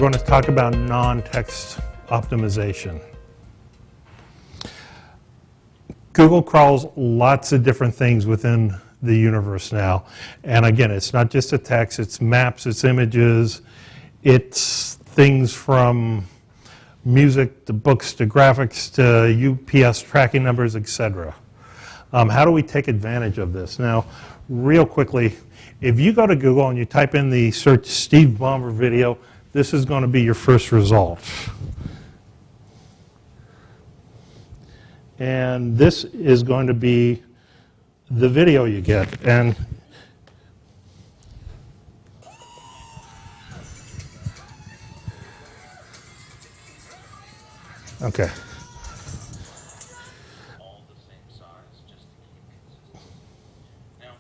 going to talk about non-text optimization. Google crawls lots of different things within the universe now. And again, it's not just a text, it's maps, it's images, it's things from music to books to graphics to UPS tracking numbers, etc. How do we take advantage of this? Now, real quickly, if you go to Google and you type in the search Steve Ballmer video, this is going to be your first result. And this is going to be the video you get. And okay. All the same size, just to keep consistent. Now,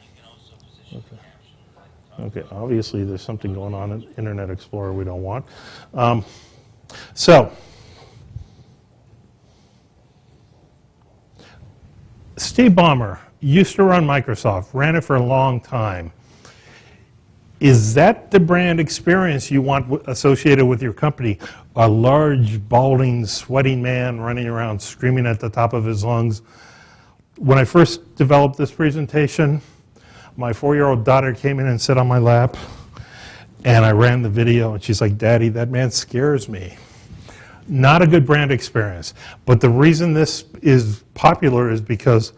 you can also position the caption like Okay, obviously there's something going on in Internet Explorer we don't want. So, Steve Ballmer used to run Microsoft, ran it for a long time. Is that the brand experience you want associated with your company? A large, balding, sweating man running around screaming at the top of his lungs? When I first developed this presentation, my 4-year-old daughter came in and sat on my lap, and I ran the video, and she's like, "Daddy, that man scares me." Not a good brand experience. But the reason this is popular is because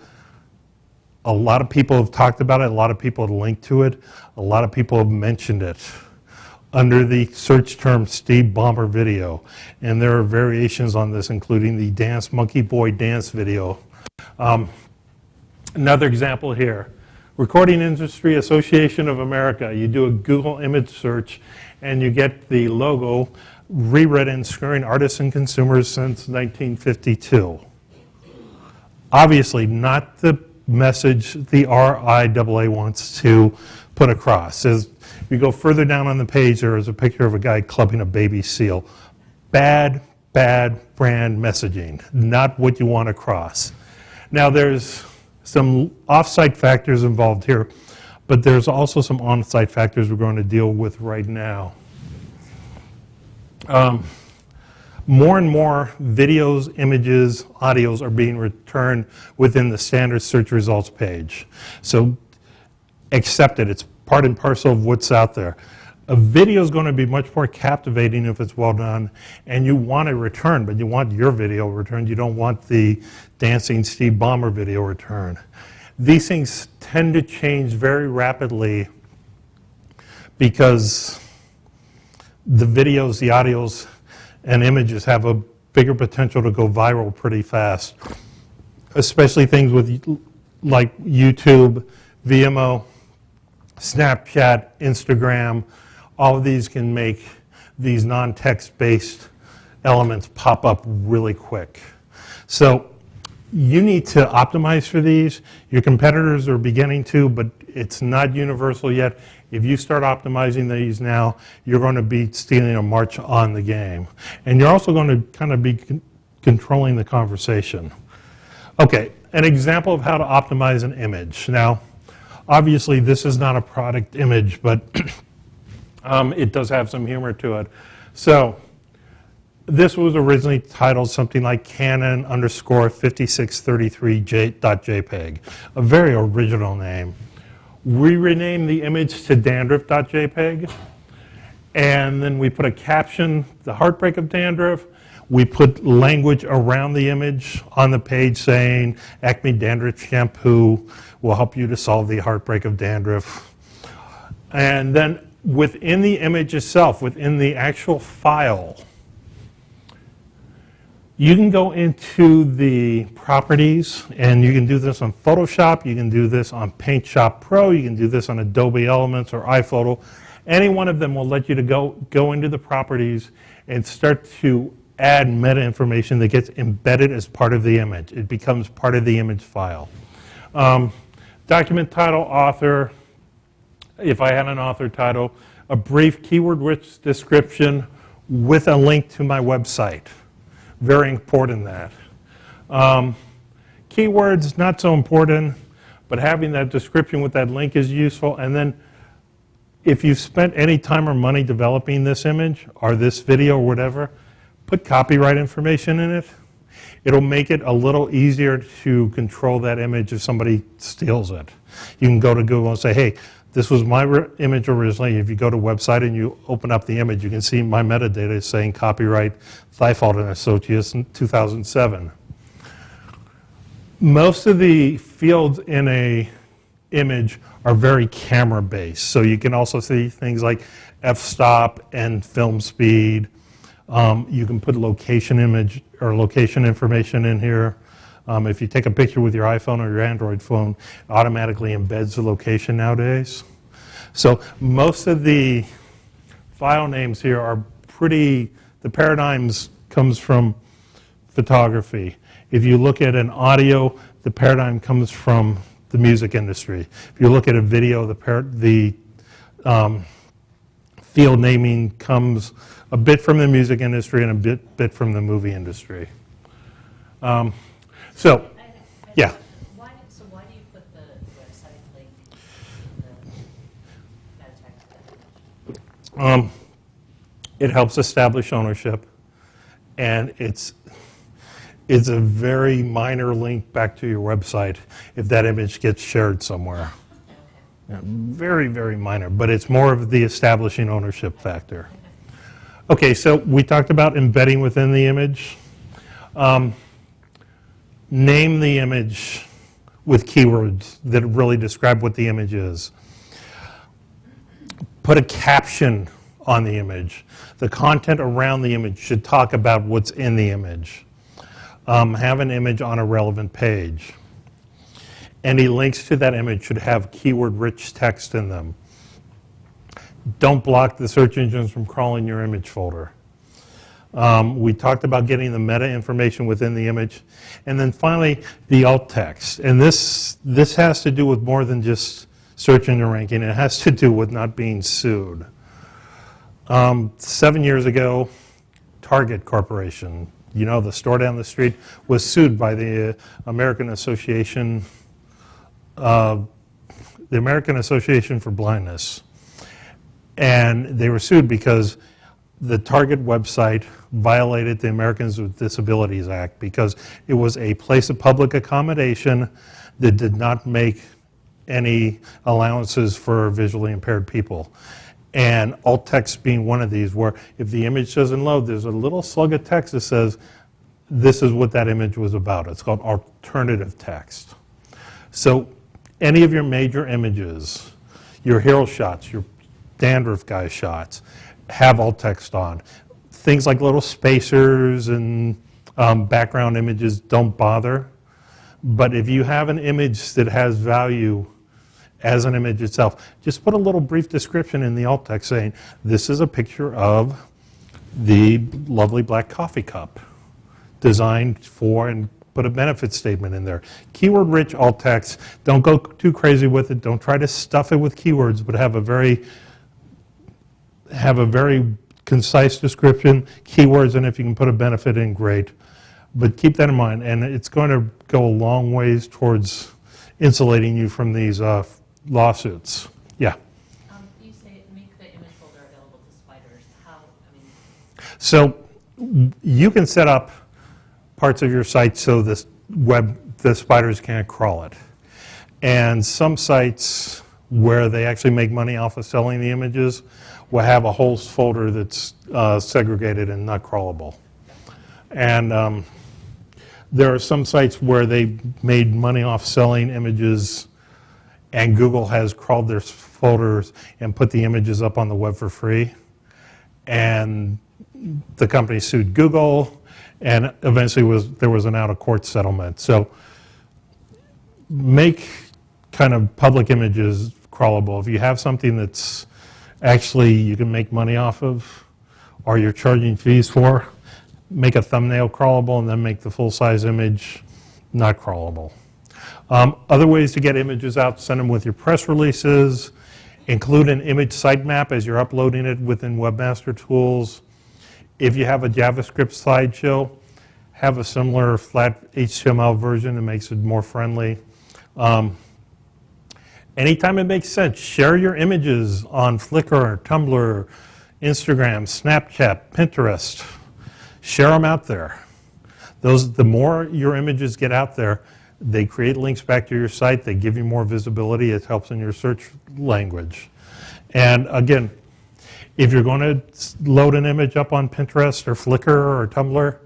a lot of people have talked about it, a lot of people have linked to it, a lot of people have mentioned it under the search term Steve Ballmer video. And there are variations on this, including the Dance Monkey Boy dance video. Another example here. Recording Industry Association of America. You do a Google image search and you get the logo rewritten, screwing artists and consumers since 1952. Obviously not the message the RIAA wants to put across. As you go further down on the page, there is a picture of a guy clubbing a baby seal. Bad brand messaging, not what you want across. Now there's some off-site factors involved here, but there's also some on-site factors we're going to deal with right now. More and more videos, images, audios are being returned within the standard search results page. So accept it. It's part and parcel of what's out there. A video is going to be much more captivating if it's well done, and you want a return, but you want your video returned. You don't want the Dancing Steve Ballmer video returned. These things tend to change very rapidly because the videos, the audios, and images have a bigger potential to go viral pretty fast, especially things with like YouTube, Vimeo, Snapchat, Instagram. All of these can make these non-text-based elements pop up really quick. So you need to optimize for these. Your competitors are beginning to, but it's not universal yet. If you start optimizing these now, you're going to be stealing a march on the game. And you're also going to kind of be controlling the conversation. Okay, an example of how to optimize an image. Now, obviously this is not a product image, but it does have some humor to it. So this was originally titled something like Canon_5633.jpg, a very original name. We renamed the image to dandruff.jpg, and then we put a caption, the heartbreak of dandruff. We put language around the image on the page saying, Acme Dandruff Shampoo will help you to solve the heartbreak of dandruff. And then within the image itself, within the actual file, you can go into the properties, and you can do this on Photoshop, you can do this on Paint Shop Pro, you can do this on Adobe Elements or iPhoto. Any one of them will let you to go into the properties and start to add meta information that gets embedded as part of the image. It becomes part of the image file. Document title, author, if I had an author title, a brief keyword-rich description with a link to my website. Very important that. Keywords, not so important, but having that description with that link is useful. And then if you spent any time or money developing this image or this video or whatever, put copyright information in it. It'll make it a little easier to control that image if somebody steals it. You can go to Google and say, hey, this was my image originally. If you go to a website and you open up the image, you can see my metadata is saying copyright Thiefald and Associates in 2007. Most of the fields in a image are very camera based. So you can also see things like f-stop and film speed. You can put location image or location information in here. If you take a picture with your iPhone or your Android phone, it automatically embeds the location nowadays. So most of the file names here are pretty, the paradigms comes from photography. If you look at an audio, the paradigm comes from the music industry. If you look at a video, the field naming comes a bit from the music industry and a bit from the movie industry. So, yeah. Why do you put the website link in the meta text? It helps establish ownership, and it's a very minor link back to your website if that image gets shared somewhere. Yeah, very, very minor, but it's more of the establishing ownership factor. Okay, so we talked about embedding within the image. Name the image with keywords that really describe what the image is. Put a caption on the image. The content around the image should talk about what's in the image. Have an image on a relevant page. Any links to that image should have keyword-rich text in them. Don't block the search engines from crawling your image folder. We talked about getting the meta information within the image. And then finally, the alt text. And this has to do with more than just search engine ranking. It has to do with not being sued. 7 years ago, Target Corporation, you know, the store down the street, was sued by the American Association for Blindness. And they were sued because the Target website violated the Americans with Disabilities Act because it was a place of public accommodation that did not make any allowances for visually impaired people. And alt text being one of these, where if the image doesn't load, there's a little slug of text that says, this is what that image was about. It's called alternative text. So any of your major images, your hero shots, your dandruff guy shots, have alt text on. Things like little spacers and background images don't bother. But if you have an image that has value as an image itself, just put a little brief description in the alt text saying, this is a picture of the lovely black coffee cup designed for, and put a benefit statement in there. Keyword-rich alt text, don't go too crazy with it. Don't try to stuff it with keywords, but have a very concise description, keywords, and if you can put a benefit in, great. But keep that in mind, and it's going to go a long ways towards insulating you from these lawsuits. Yeah. You say make the image folder available to spiders. How? So you can set up parts of your site so the spiders can't crawl it. And some sites where they actually make money off of selling the images will have a whole folder that's segregated and not crawlable. And there are some sites where they made money off selling images, and Google has crawled their folders and put the images up on the web for free. And the company sued Google, and eventually there was an out-of-court settlement. So make kind of public images crawlable. If you have something that's actually you can make money off of, or you're charging fees for, make a thumbnail crawlable and then make the full-size image not crawlable. Other ways to get images out, send them with your press releases, include an image sitemap as you're uploading it within Webmaster Tools. If you have a JavaScript slideshow, have a similar flat HTML version that makes it more friendly. Anytime it makes sense, share your images on Flickr, Tumblr, Instagram, Snapchat, Pinterest. Share them out there. The more your images get out there, they create links back to your site, they give you more visibility, it helps in your search language. And again, if you're going to load an image up on Pinterest or Flickr or Tumblr,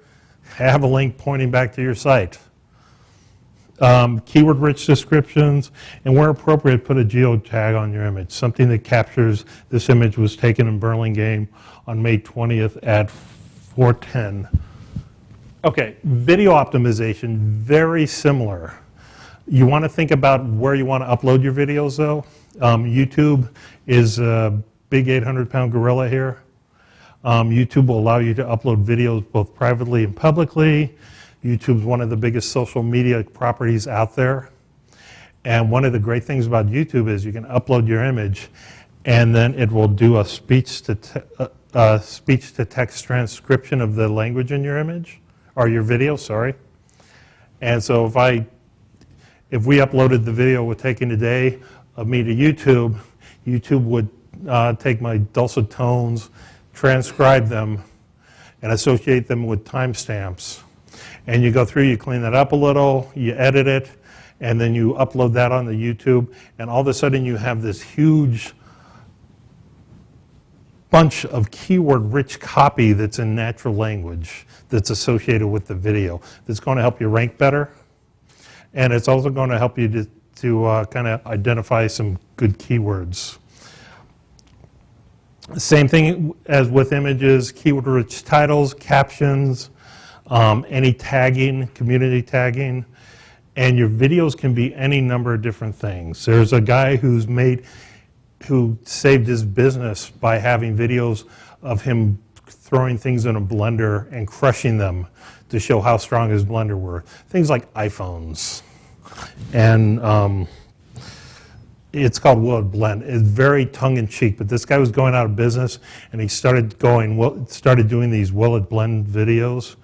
have a link pointing back to your site. Keyword-rich descriptions, and where appropriate, put a geotag on your image, something that captures this image was taken in Burlingame on May 20th at 4:10. Okay, video optimization, very similar. You want to think about where you want to upload your videos, though. YouTube is a big 800-pound gorilla here. YouTube will allow you to upload videos both privately and publicly. YouTube's one of the biggest social media properties out there. And one of the great things about YouTube is you can upload your image and then it will do a speech-to-text transcription of the language in your image, or your video, sorry. And so if we uploaded the video we're taking today of me to YouTube, YouTube would take my dulcet tones, transcribe them, and associate them with timestamps. And you go through, you clean that up a little, you edit it, and then you upload that on the YouTube, and all of a sudden you have this huge bunch of keyword-rich copy that's in natural language that's associated with the video. That's going to help you rank better, and it's also going to help you to kind of identify some good keywords. Same thing as with images, keyword-rich titles, captions, any tagging, community tagging, and your videos can be any number of different things. There's a guy who saved his business by having videos of him throwing things in a blender and crushing them to show how strong his blender were. Things like iPhones. And it's called Willet Blend. It's very tongue-in-cheek, but this guy was going out of business, and he started doing these Willet Blend videos,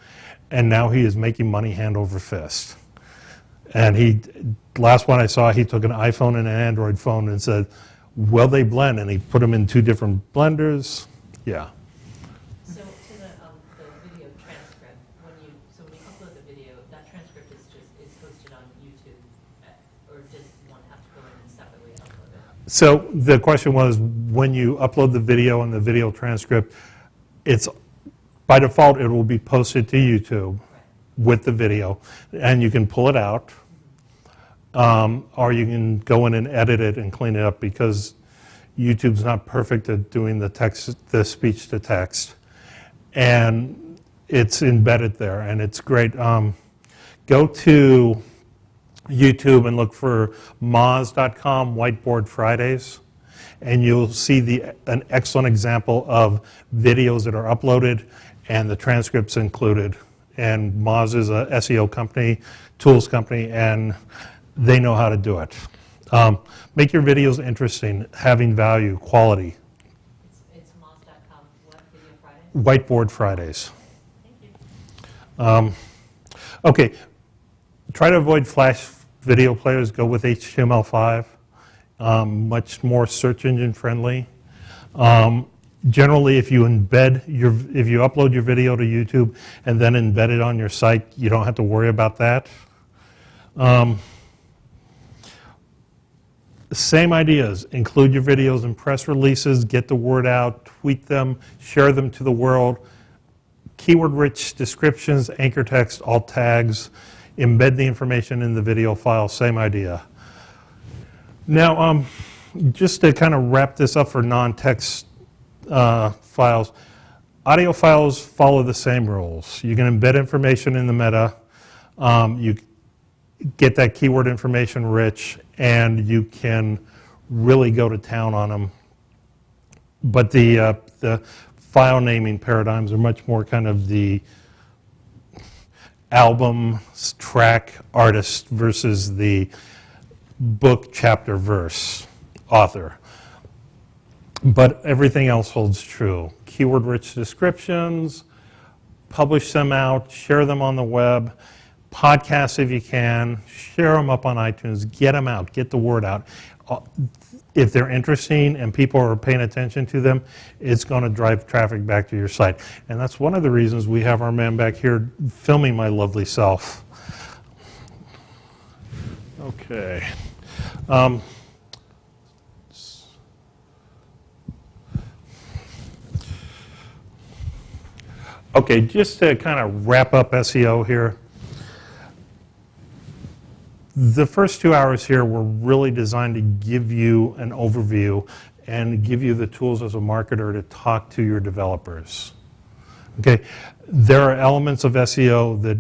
and now he is making money hand over fist. And last one I saw, he took an iPhone and an Android phone and said, will they blend? And he put them in 2 different blenders. Yeah. So to the video transcript, when you upload the video, that transcript is posted on YouTube, or does one have to go in and separately upload it? So the question was, when you upload the video and the video transcript, by default, it will be posted to YouTube with the video, and you can pull it out, or you can go in and edit it and clean it up, because YouTube's not perfect at doing the speech to text, and it's embedded there, and it's great. Go to YouTube and look for moz.com Whiteboard Fridays, and you'll see an excellent example of videos that are uploaded and the transcripts included. And Moz is a SEO company, tools company, and they know how to do it. Make your videos interesting, having value, quality. It's moz.com, what, Video Fridays? Whiteboard Fridays. Thank you. Okay, try to avoid Flash video players, go with HTML5, much more search engine friendly. Generally, if you upload your video to YouTube and then embed it on your site, you don't have to worry about that. Same ideas. Include your videos in press releases, get the word out, tweet them, share them to the world. Keyword-rich descriptions, anchor text, alt tags, embed the information in the video file, same idea. Now, just to kind of wrap this up for non-text files, audio files follow the same rules. You can embed information in the meta, you get that keyword information rich, and you can really go to town on them. But the file naming paradigms are much more kind of the album, track, artist versus the book, chapter, verse, author. But everything else holds true. Keyword-rich descriptions, publish them out, share them on the web, podcast if you can, share them up on iTunes, get them out, get the word out. if they're interesting and people are paying attention to them, it's going to drive traffic back to your site. And that's one of the reasons we have our man back here filming my lovely self. Okay. Okay, just to kind of wrap up SEO here. The first 2 hours here were really designed to give you an overview and give you the tools as a marketer to talk to your developers. Okay, there are elements of SEO that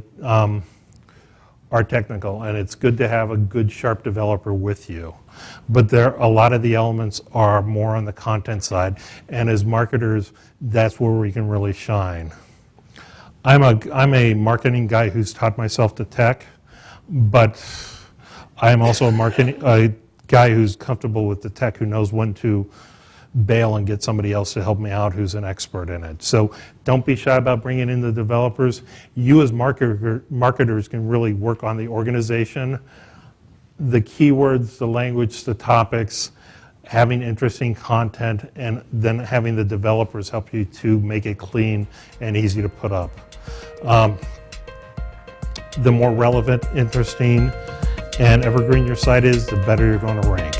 are technical, and it's good to have a good, sharp developer with you. But a lot of the elements are more on the content side, and as marketers, that's where we can really shine. I'm a marketing guy who's taught myself to tech, but I'm also a guy who's comfortable with the tech, who knows when to bail and get somebody else to help me out who's an expert in it. So don't be shy about bringing in the developers. You as marketers can really work on the organization, the keywords, the language, the topics, having interesting content, and then having the developers help you to make it clean and easy to put up. The more relevant, interesting, and evergreen your site is, the better you're going to rank.